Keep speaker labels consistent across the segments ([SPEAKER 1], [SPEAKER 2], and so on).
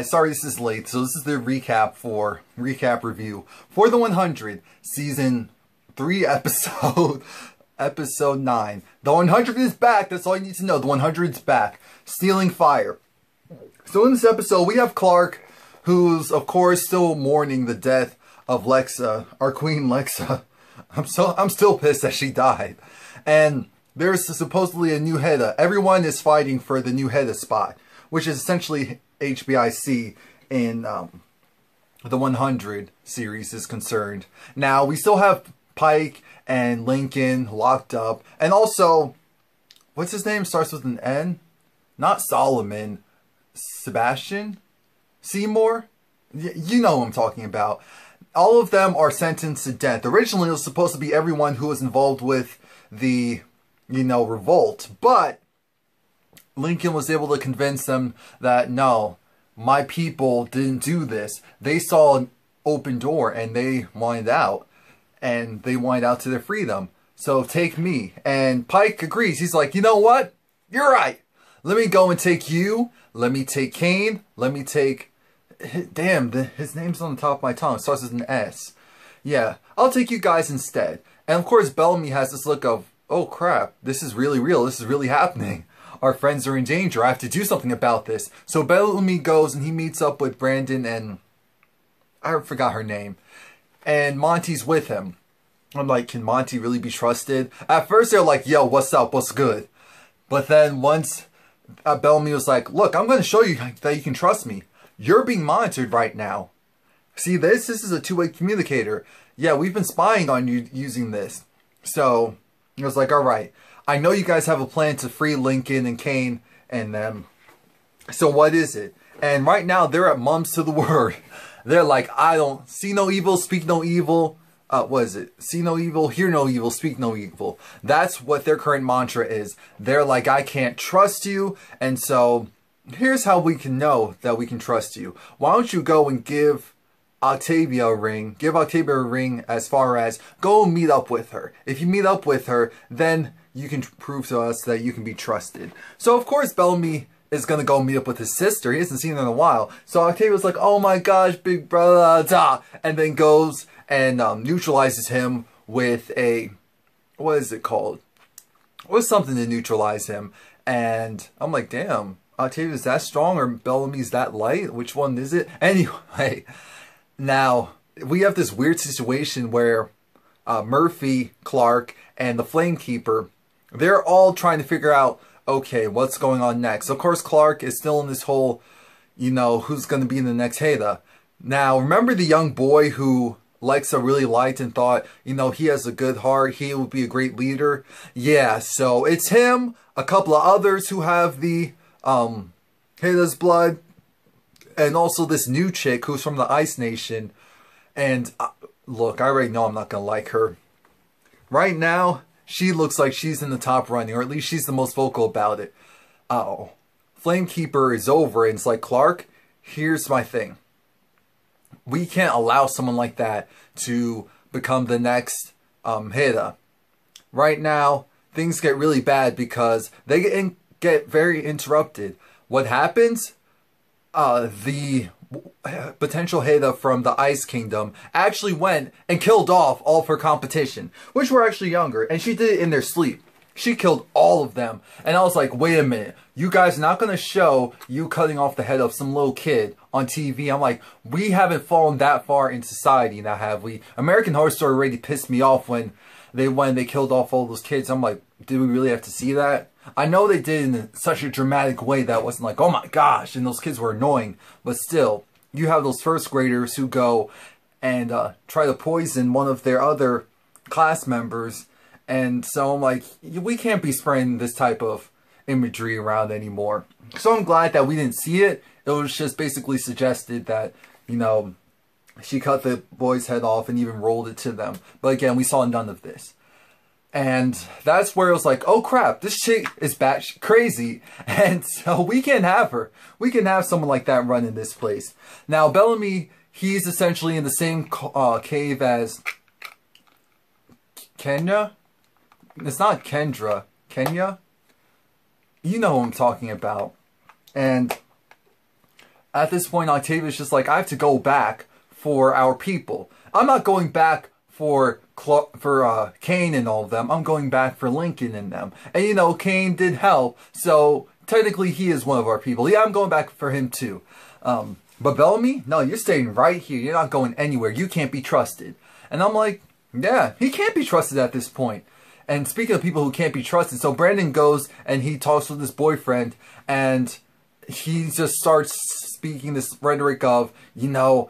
[SPEAKER 1] Sorry this is late, so this is the recap review for the 100 season 3 episode 9. The 100 is back. That's all you need to know. The 100 is back. Stealing Fire. So in this episode, we have Clark, who's of course still mourning the death of Lexa, our queen Lexa. I'm still pissed that she died. And there's supposedly a new Heda. Everyone is fighting for the new Heda spot, which is essentially HBIC in the 100 series is concerned. Now, we still have Pike and Lincoln locked up. And also, what's his name? Starts with an N? Not Solomon. Sebastian? Seymour? You know what I'm talking about. All of them are sentenced to death. Originally, it was supposed to be everyone who was involved with the, revolt. But Lincoln was able to convince them that, no, my people didn't do this. They saw an open door and they wanted out. And they wanted out to their freedom. So take me. And Pike agrees. He's like, you know what? You're right. Let me go and take you. Let me take Kane. Let me take... Damn, his name's on the top of my tongue. It starts with an S. Yeah, I'll take you guys instead. And of course, Bellamy has this look of, oh crap, this is really real. This is really happening. Our friends are in danger. I have to do something about this. So Bellamy goes and he meets up with Brandon and... I forgot her name. And Monty's with him. I'm like, can Monty really be trusted? At first they're like, yo, what's up? What's good? But then once Bellamy was like, look, I'm going to show you that you can trust me. You're being monitored right now. See this? This is a two-way communicator. Yeah, we've been spying on you using this. So, I was like, alright. I know you guys have a plan to free Lincoln and Kane and them. So what is it? And right now, they're at mums to the word. They're like, I don't see no evil, speak no evil. What is it? See no evil, hear no evil, speak no evil. That's what their current mantra is. They're like, I can't trust you. And so... here's how we can know that we can trust you. Why don't you go and give Octavia a ring. Give Octavia a ring as far as go meet up with her. If you meet up with her, then you can prove to us that you can be trusted. So of course Bellamy is going to go meet up with his sister. He hasn't seen her in a while. So Octavia's like, oh my gosh, big brother, da. And then goes and neutralizes him with a, what is it called? What's something to neutralize him? And I'm like, damn. Octavia's that strong or Bellamy's that light? Which one is it? Anyway, now we have this weird situation where Murphy, Clark, and the Flamekeeper, they're all trying to figure out, okay, what's going on next? Of course, Clark is still in this whole, who's going to be in the next Heda. Now, remember the young boy who Lexa really liked and thought, he has a good heart, he would be a great leader? Yeah, so it's him, a couple of others who have the... Heda's blood, and also this new chick who's from the Ice Nation. And look, I already know I'm not gonna like her. Right now, she looks like she's in the top running, or at least she's the most vocal about it. Uh-oh. Flamekeeper is over, and it's like, Clark, here's my thing. We can't allow someone like that to become the next Heda. Right now, things get really bad because they get very interrupted. What happens? The potential Heda from the Ice Kingdom actually went and killed off all of her competition, which were actually younger, and she did it in their sleep. She killed all of them, and I was like, wait a minute, you guys are not going to show you cutting off the head of some little kid on TV. I'm like, we haven't fallen that far in society now, have we? American Horror Story already pissed me off when they killed off all those kids. I'm like, did we really have to see that? I know they did in such a dramatic way that wasn't like, oh my gosh, and those kids were annoying. But still, you have those first graders who go and try to poison one of their other class members. And so I'm like, we can't be spreading this type of imagery around anymore. So I'm glad that we didn't see it. It was just basically suggested that, she cut the boy's head off and even rolled it to them. But again, we saw none of this. And that's where it was like, oh crap, this chick is batshit crazy. And so we can't have her. We can have someone like that run in this place. Now, Bellamy, he's essentially in the same cave as Kenya. It's not Kendra. Kenya? You know who I'm talking about. And At this point, Octavia's just like, I have to go back for our people. I'm not going back for Kane and all of them. I'm going back for Lincoln and them. And you know, Kane did help, so technically he is one of our people. Yeah, I'm going back for him too. But Bellamy, no, you're staying right here. You're not going anywhere. You can't be trusted. And I'm like, yeah, he can't be trusted at this point. And speaking of people who can't be trusted, so Brandon goes and he talks with his boyfriend, and he just starts speaking this rhetoric of, you know,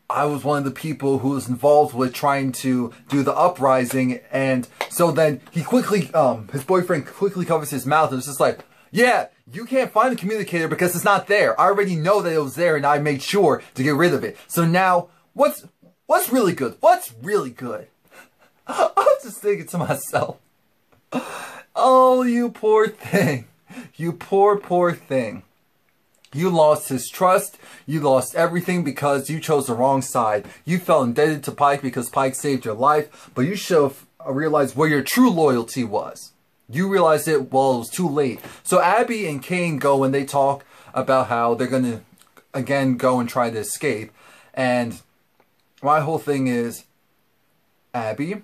[SPEAKER 1] I was one of the people who was involved with trying to do the uprising. And so then he quickly, his boyfriend quickly covers his mouth and it's just like, yeah, you can't find the communicator because it's not there. I already know that it was there and I made sure to get rid of it. So now, what's really good? What's really good? I was just thinking to myself, oh, you poor thing. You poor thing. You lost his trust. You lost everything because you chose the wrong side. You felt indebted to Pike because Pike saved your life, but you should have realized where your true loyalty was. You realized it, well, it was too late. So Abby and Kane go and they talk about how they're going to, again, go and try to escape. And my whole thing is, Abby,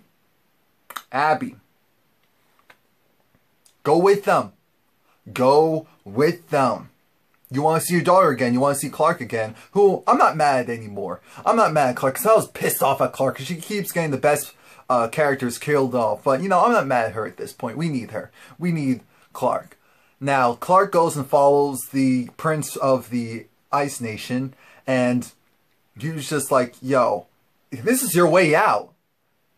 [SPEAKER 1] go with them. Go with them. You want to see your daughter again. You want to see Clark again. Who, I'm not mad anymore. I'm not mad at Clark because I was pissed off at Clark because she keeps getting the best characters killed off. But, you know, I'm not mad at her at this point. We need her. We need Clark. Now, Clark goes and follows the Prince of the Ice Nation. And he was just like, yo, this is your way out.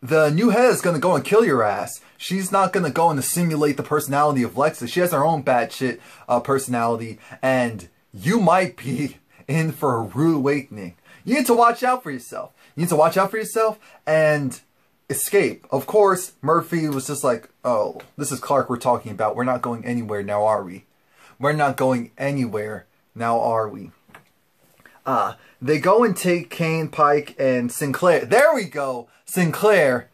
[SPEAKER 1] The new head is going to go and kill your ass. She's not going to go and simulate the personality of Lexa. She has her own batshit personality. And you might be in for a rude awakening. You need to watch out for yourself. You need to watch out for yourself and escape. Of course, Murphy was just like, oh, this is Clark we're talking about. We're not going anywhere now, are we? We're not going anywhere now, are we? They go and take Kane, Pike, and Sinclair. There we go! Sinclair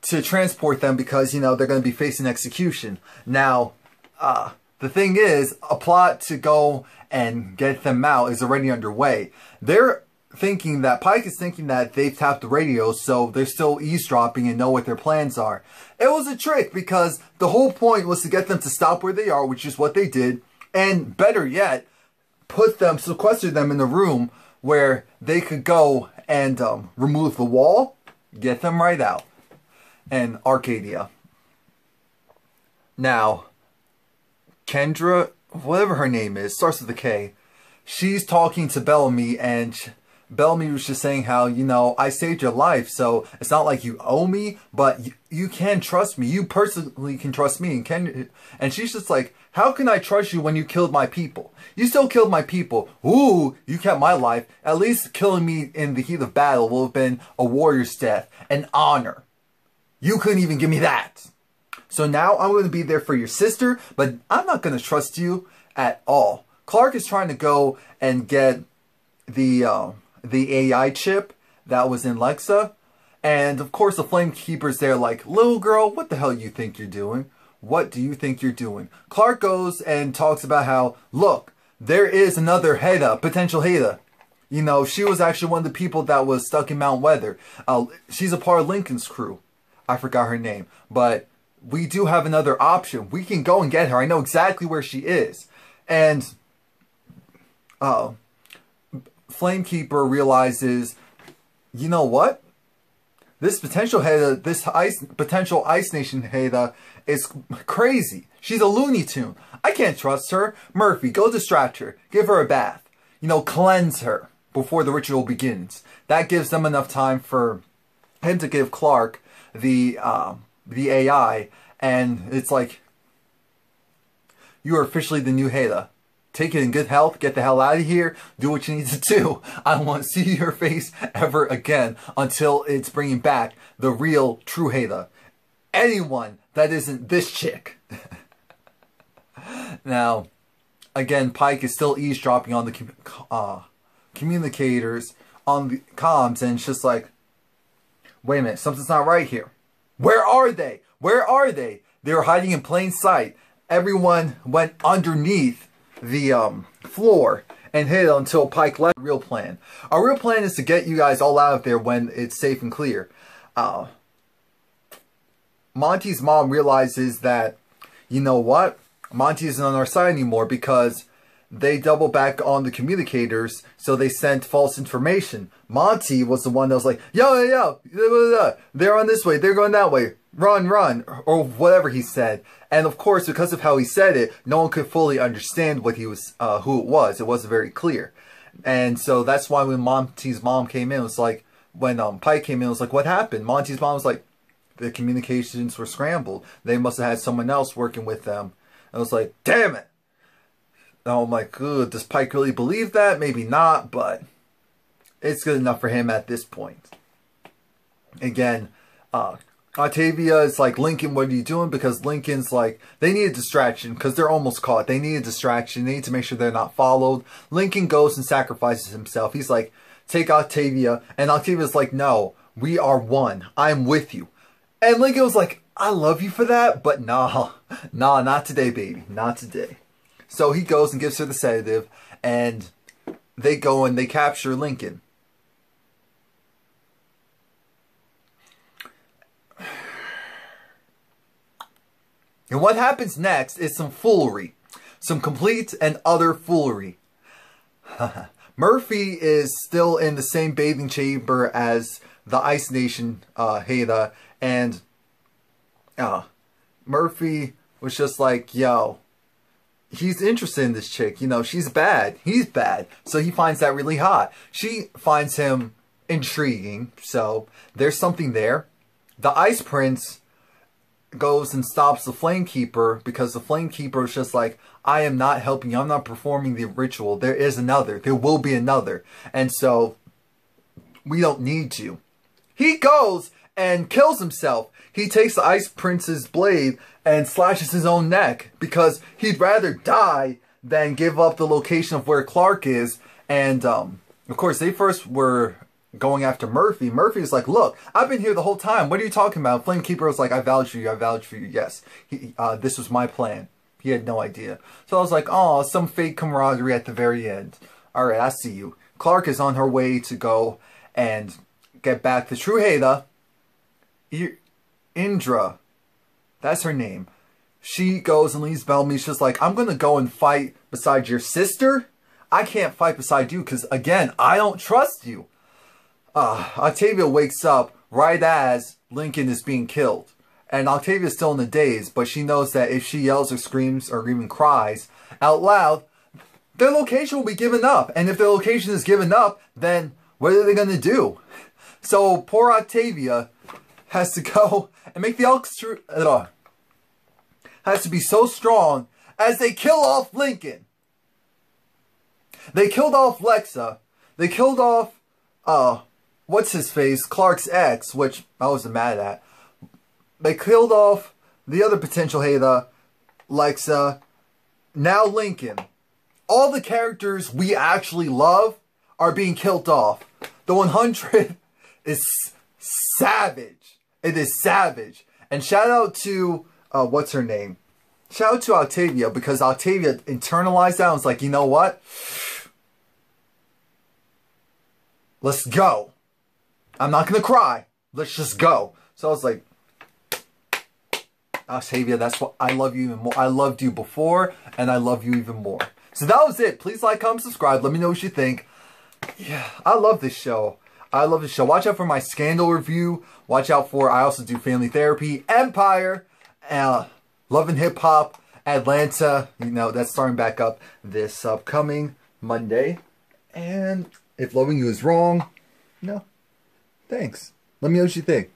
[SPEAKER 1] to transport them because, you know, they're going to be facing execution. Now, the thing is, a plot to go and get them out is already underway. They're thinking that, Pike is thinking that they've tapped the radio, so they're still eavesdropping and know what their plans are. It was a trick because the whole point was to get them to stop where they are, which is what they did, and better yet, sequester them in a room where they could go and remove the wall, get them right out. And Arcadia. Now, Kendra, whatever her name is, starts with a K. She's talking to Bellamy, and Bellamy was just saying how, you know, I saved your life, so it's not like you owe me, but you can trust me. You personally can trust me. And she's just like, how can I trust you when you killed my people? You still killed my people. Ooh, you kept my life. At least killing me in the heat of battle will have been a warrior's death, an honor. You couldn't even give me that. So now I'm going to be there for your sister, but I'm not going to trust you at all. Clark is trying to go and get the AI chip that was in Lexa. And of course the Flamekeeper's there like, little girl, what the hell you think you're doing? What do you think you're doing? Clark goes and talks about how, look, there is another Heda, potential Heda. You know, she was actually one of the people that was stuck in Mount Weather. She's a part of Lincoln's crew. I forgot her name. But we do have another option. We can go and get her. I know exactly where she is. And Flamekeeper realizes, you know what? This potential Heda, potential Ice Nation Heda is crazy. She's a Looney Tune. I can't trust her. Murphy, go distract her. Give her a bath. You know, cleanse her before the ritual begins. That gives them enough time for him to give Clark the AI, and it's like, you are officially the new Heda. Take it in good health, get the hell out of here, do what you need to do. I don't want to see your face ever again until it's bringing back the real true Heda. Anyone that isn't this chick. Now, again, Pike is still eavesdropping on the communicators, on the comms, and it's just like, wait a minute, something's not right here. Where are they? Where are they? They were hiding in plain sight. Everyone went underneath the floor and hid until Pike left. Our real plan. Our real plan is to get you guys all out of there when it's safe and clear. Monty's mom realizes that, you know what? Monty isn't on our side anymore because they double back on the communicators, so they sent false information. Monty was the one that was like, yo, they're on this way, they're going that way, run, or whatever he said. And of course, because of how he said it, no one could fully understand what he was, who it was. It wasn't very clear. And so that's why when Monty's mom came in, it was like, when Pike came in, it was like, what happened? Monty's mom was like, the communications were scrambled. They must have had someone else working with them. I was like, damn it. And I'm like, does Pike really believe that? Maybe not, but it's good enough for him at this point. Again, Octavia is like, Lincoln, what are you doing? Because Lincoln's like, they need a distraction because they're almost caught. They need a distraction. They need to make sure they're not followed. Lincoln goes and sacrifices himself. He's like, take Octavia. And Octavia's like, no, we are one. I'm with you. And Lincoln was like, I love you for that, but nah, not today, baby. Not today. So he goes and gives her the sedative, and they go and they capture Lincoln. And what happens next is some foolery. Some complete and utter foolery. Murphy is still in the same bathing chamber as the Ice Nation, Haida, and Murphy was just like, yo, he's interested in this chick. You know, she's bad. He's bad. So he finds that really hot. She finds him intriguing. So there's something there. The Ice Prince goes and stops the Flamekeeper because the Flamekeeper is just like, I am not helping you. I'm not performing the ritual. There is another. There will be another. And so we don't need you. He goes and kills himself. He takes the Ice Prince's blade and slashes his own neck because he'd rather die than give up the location of where Clark is. And, of course, they first were going after Murphy. Murphy's like, look, I've been here the whole time. What are you talking about? Flamekeeper was like, I vouch for you. I vouch for you. Yes. This was my plan. He had no idea. So I was like, oh, some fake camaraderie at the very end. All right, I see you. Clark is on her way to go and get back to True Haida. Indra, that's her name. She goes and leaves Bellamy. She's just like, I'm going to go and fight beside your sister. I can't fight beside you because, again, I don't trust you. Octavia wakes up right as Lincoln is being killed. And Octavia's still in the daze, but she knows that if she yells or screams or even cries out loud, their location will be given up. And if their location is given up, then what are they going to do? So poor Octavia has to go and make the has to be so strong as they kill off Lincoln. They killed off Lexa. They killed off, what's his face? Clark's ex, which I wasn't mad at. They killed off the other potential Haida, Lexa. Now Lincoln. All the characters we actually love are being killed off. The 100 is savage. It is savage. And shout out to, what's her name? Shout out to Octavia, because Octavia internalized that and was like, you know what? Let's go. I'm not going to cry. Let's just go. So I was like, Octavia, that's what I love you even more. I loved you before, and I love you even more. So that was it. Please like, comment, subscribe. Let me know what you think. Yeah, I love this show. I love this show. Watch out for my Scandal review. Watch out for, I also do Family Therapy, Empire, Love and Hip Hop, Atlanta. You know, that's starting back up this upcoming Monday. And if loving you is wrong, no, thanks. Let me know what you think.